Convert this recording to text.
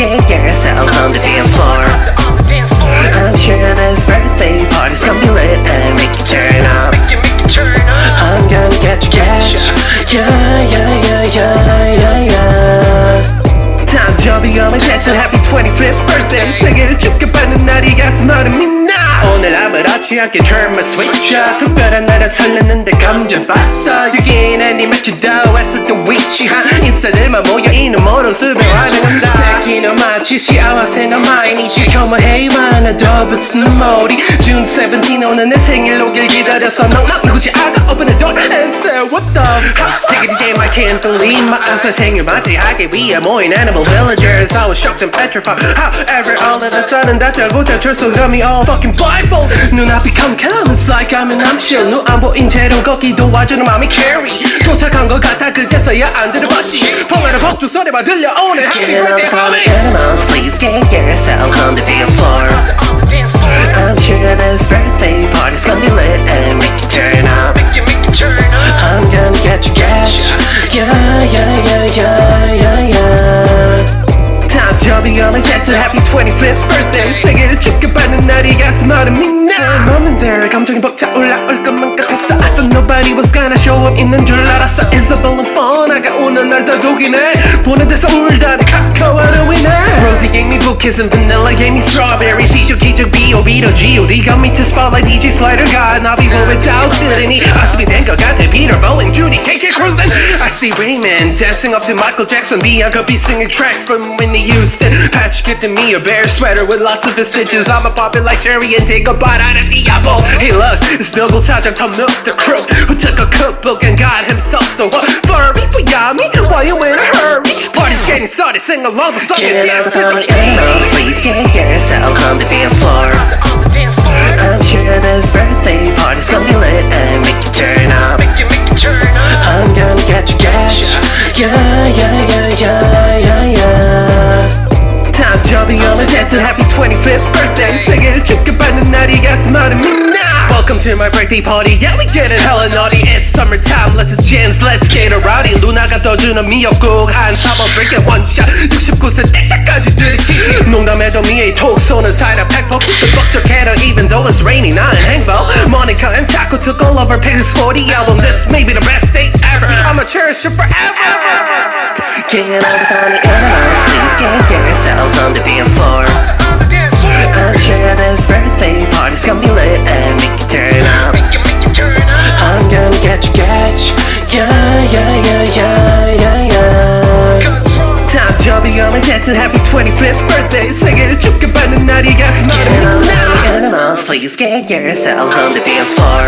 get yourselves on the dance floor. I'm sure this birthday party's gonna be lit and make you turn up. I'm gonna get you, 단접이 오면 됐든 happy 25th birthday. 생일을 축하받는 날이 가슴 얼음이 나. 오늘 아무렇지 않게 turn my switch up. 특별한 날은 설레는데 감정 봤어. 여기는 네 맞추다고 했었던 위치한 인싸들만 모여있는 모든 숲에 환영한다. 새끼는 마치 시아와세는 마이니지 Come on hey man 나도 붙는 머리 June 17 오늘 내 생일 오길 기다려서 넌 누구지 알아 Open the door and say what the fuck. Diggity damn I can't believe my eyes. 생일 맞이하기 위해 모인 animal villagers. I was shocked and petrified. However all of a sudden 다짜고짜 철수감이 all fucking blindfolded. 눈앞이 캄캄 It's like I'm in 암실. 눈 안 보인 채로 걷기 도와주는 맘이 carry. 도착한 것 같아 그제서야 안 들어봤지. 펑하는 폭죽 소리만 들려오는 happy birthday party. Animals please get yourselves on the dance floor. I'm sure this birthday party's gonna be lit and make you turn up. I'm gonna get you, 단접이 오면 됐든 happy 25th birthday. 생일을 축하받는 날이 가슴 얼음이 나. moment there 감정이 벅차 올라올 것만 같았어. I thought nobody was gonna show up 있는 줄 알았어. Isabel and Fauna가 오는 날 더욱이네. 보는 데서 울다니 카카오로 인해. Rosie gave me blue kiss and vanilla gave me strawberry. C죠 기적 B.O.B. 더 G.O.D got me to spotlight DJ Slider God. Now be boy without 들으니 아침이 된 것 같아. Peter Bowen Judy take it cruising. I see Raymond dancing up to Michael Jackson. Bianca be singing tracks from Whitney Houston. Patrick gifted me a bear sweater with lots of his stitches. I'ma pop it like cherry and take a bite out of the apple. Hey look, it's Dougal Sergeant to milk the crew who took a cookbook and got himself so flurry. But yummy, why you in a hurry? Party's getting started, sing along the song and dance to the animals, please get yourselves on the dance floor. I'm sure this birthday party's gonna be lit and make you turn up. I'm gonna get you, 단접이 오면 됐든 happy 25th birthday. 생일을 축하받는 날이 가슴 얼음이 나. Welcome to my birthday party. Yeah, we getting hella naughty. It's summertime. Let's dance, let's get rowdy. 루나가 떠주는 미역국 한 4번 drink it one shot. 69세 때까지 들이키지. 농담해도 미의 톡 쏘는 사이다 팩폭. super 벅적해도 even though it's rainy 나는 행복. Monica and Taco took all of our pictures for the album. This may be the best day ever. I'ma cherish it forever. Get all the funny animals, please get yourselves on the dance floor. I'm sure this birthday party's gonna be lit and make you turn up. I'm gonna get you, 단접이 오면 됐든 happy 25th birthday. 생일을 축하받는 날이 가슴 얼음이 나. Animals, please get yourselves on the dance floor.